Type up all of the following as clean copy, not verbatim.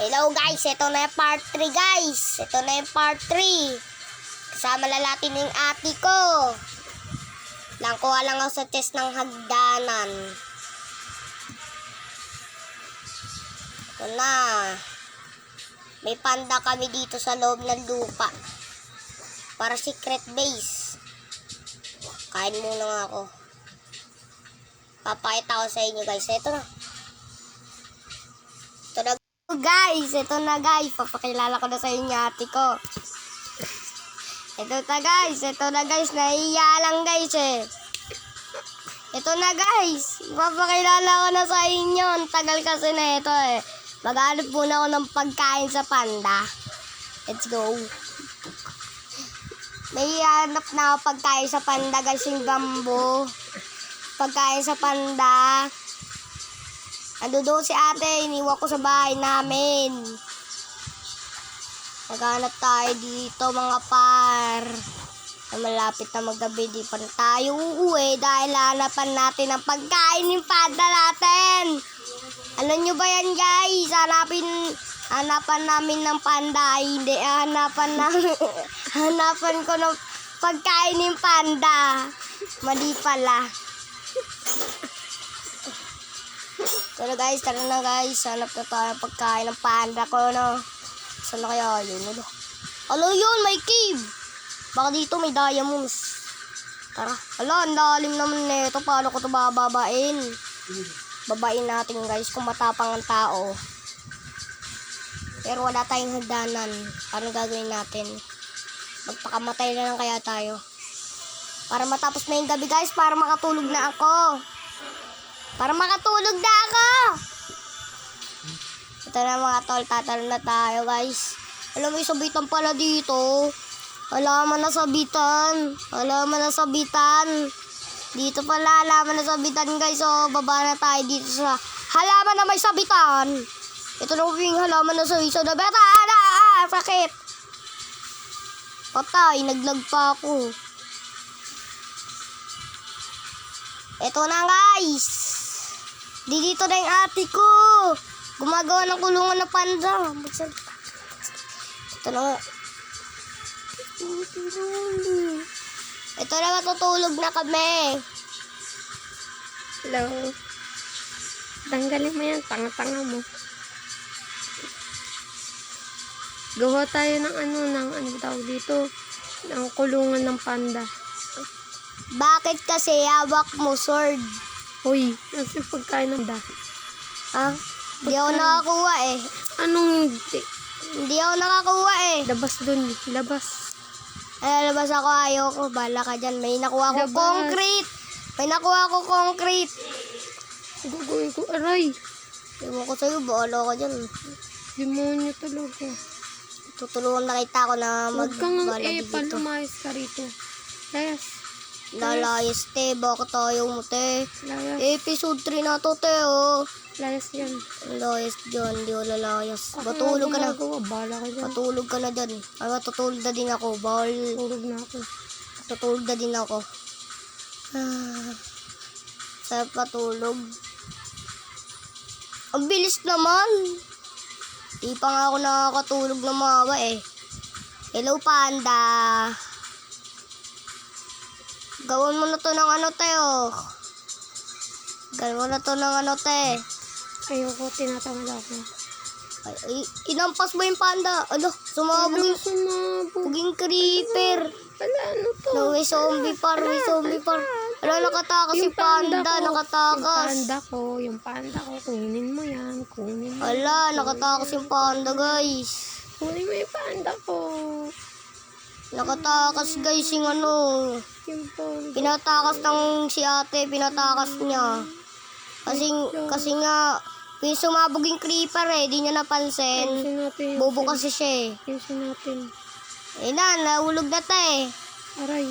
Hello guys, ito na yung part 3 guys. Ito na yung part 3. Kasama lalaki ng ate ko. Langkuha lang ako sa test ng hagdanan. Ito na. May panda kami dito sa loob ng lupa. Para secret base. Kain muna nga ako. Papakita ko sa inyo guys. Ito na. Ito na guys. Ito na guys. Papakilala ko na sa inyo ate ko. Ito na guys. Ito na guys. Nahiya lang guys eh. Ito na guys. Papakilala ko na sa inyo. Ang tagal kasi na ito eh. Maghanap muna ako ng pagkain sa panda. Let's go. May hanap na ako pagkain sa panda guys. Yung bamboo. Pagkain sa panda. Ando doon si ate. Iniwan ko sa bahay namin. Naghanap tayo dito mga par. Malapit na maggabi. Di pa na tayo uuwi. Dahil hanapan natin ang pagkain ng panda natin. Alam nyo ba yan guys? Hanapan namin ng panda. Hindi, hanapan ko ng pagkain ng panda. Mali pala. Pero guys, tara na guys. Hanap na tayo ng pagkain ng panda ko, no? Saan na kaya yun? Alo yun, may cave. Baka dito may diamonds. Tara. Ala, ang lalim naman nito. Paano ko ito bababain? Babain natin guys kung matapang ang tao. Pero wala tayong hagdanan. Paano gagawin natin? Magpakamatay na lang kaya tayo. Para matapos na yung gabi guys. Para makatulog na ako. Para makatulog na ako. Ito na mga tol. Tatalo na tayo guys. Alam mo yung sabitan pala dito. Alaman na sabitan. Alaman na sabitan. Dito pala halaman na sabitan guys. So baba na tayo dito sa halaman na may sabitan. Ito na yung halaman na sabitan. Sakit. Patay. Naglag pa ako. Ito na guys. Dito na yung ate ko. Gumagawa ng kulungan na panda. Ito na nga. Ito na, matutulog na kami. Hello. Tanggalin mo yan, tanga-tanga mo. Gawa tayo ng ano tawag dito, ng kulungan ng panda. Bakit kasi hawak mo sword? Hoy, nasa pagkain ng panda. Ah, hindi ako nakakuha eh. Anong hindi? Hindi ako nakakuha eh. Labas dun, labas. Ay, labas ako, ayoko. Bala ka dyan. May nakuha ko Labas. concrete. May nakuha ko concrete. Gagawin ko, aray. Ewan ko sa'yo, baala ka dyan. Demonyo talaga. Tutulungan na kita ako na Huwag kang magbalagi dito. palumayas ka rito. Layas. Lalayas te, bakit tayo mo te? Layas. Episode 3 na to te oh. Layas yan. Lalayas dyan, di ko lalayas. Matulog ka na. Bala ka dyan. Matulog ka na dyan. Ay, matutulog na din ako. Bawal. Tulog na ako. Matutulog na din ako. Sa patulog. Ang bilis naman. Di pa nga ako nakakatulog na mawa eh. Hello panda. Gawin mo na to ng ano te oh. Gawin mo na to ng ano te. Ayoko, tinatamad ako. Ay, inampas mo yung panda. Ano, sumabog yung buging creeper. Wala, ano to? No, may zombie par. Wala, nakatakas si panda. Nakatakas. Yung panda ko, kunin mo yan. Kunin mo. Wala, nakatakas yung panda guys. Kunin mo yung panda ko. Nakatakas guys yung ano. Yung panda. Pinatakas ng si ate, pinatakas niya. Kasi nga, yung sumabog yung creeper eh, di niya napansin. Ayusin natin. Bobo kasi siya eh. Ayusin natin. Eh na, nahulog na ta eh. Aray.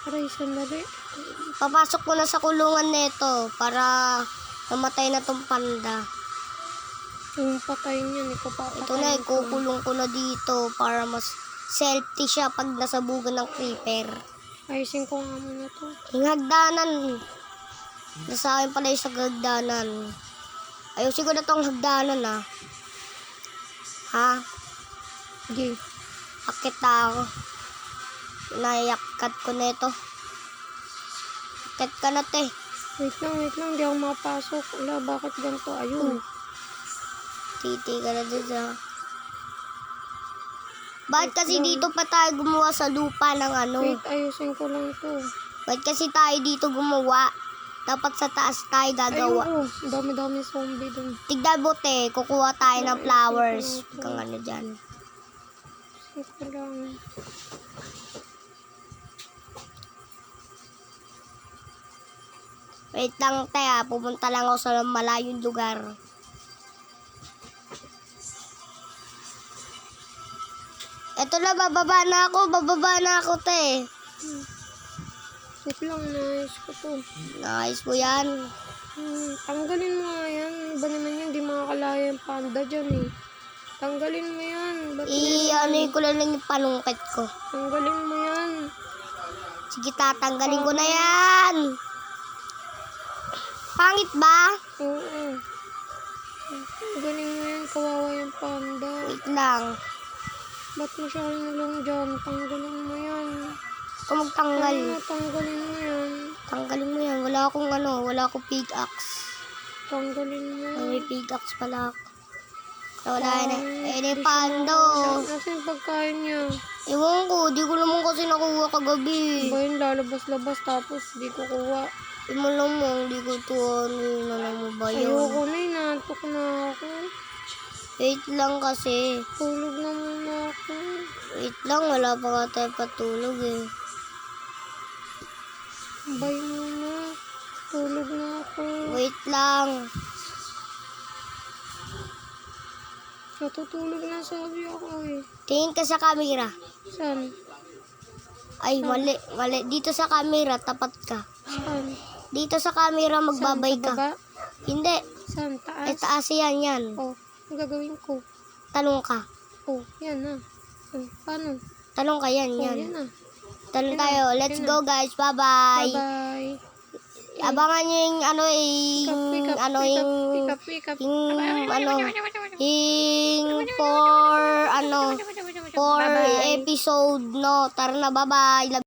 Aray, sandali. Papasok ko na sa kulungan nito para mamatay na tong panda. Yung patayin yan, Ito na, kukulong ko na dito para mas safety siya pag nasabugan ng creeper. Ayusin ko nga muna to. Yung hagdanan. Nasa akin pala yung sa hagdanan. Ayusin ko na tong hagdanan ah. Ha? Sige. Akit na ako. Naiyakat ko na ito. Akit ka na, te. Wait lang. Di ako mapasok. Wala, bakit ganito? Ayun. Titi ka na dun sa... Bakit kasi lang. dito pa tayo gumawa sa lupa ng ano? Wait, ayusin ko lang to. Bakit kasi tayo dito gumawa? Dapat sa taas tayo gagawa. Ayun, dami-dami zombie dun. Tignan mo, te. Kukuha tayo ng flowers. Kung ano dyan. Ayusin ko lang. Wait lang, te. Pupunta lang ako sa malayong lugar. Eto na, bababa na ako, te. Wait lang, naayos ko to. Nice mo yan. Tanggalin mo nga yan. Iba naman yun, di makakalaya yung panda dyan eh. Tanggalin mo yan. Ba't Ano ko lang yung panungkit ko. Tanggalin mo yan. Sige, tatanggalin ko na yan. Pangit ba? Oo. Tanggalin mo yan, kawawa yung panda. Wait lang. Ba't mo siya kinulong dyan? Tanggalin mo yan. Kung magtanggal. Tanggalin mo yan. Tanggalin mo yan. Wala akong pickaxe. Tanggalin mo. May pickaxe pala ako. Wala na. Na yung pando. Nasaan yung pagkain niya? Ewan ko, di ko naman kasi nakuha kagabi. Ba yun, lalabas-labas tapos di ko kuha. Mo lang mo, hindi ko to ano lang mo ba yun? Ayoko na, inaantok na ako. Wait lang kasi. Tulog na muna ako. Wait lang, wala pa nga tayo patulog eh. Bay muna. Tulog na ako. Wait lang. Natutulog na sabi ako eh. Tingin ka sa camera. Saan? Ay, mali. Dito sa camera, tapat ka. Saan? Dito sa camera, magbabay Saan? Sa ka. baba? Hindi. Saan? Taas? Eh, taas yan. Oh, ang gagawin ko. Talong ka. Oh, yan na. Oh, paano? Talong ka yan. Oh, yan na. Talong Yan na, tayo. Let's yan go na. guys. Bye-bye. Bye-bye. Abangan nyo yung for episode, no? Tara na, bye-bye. Love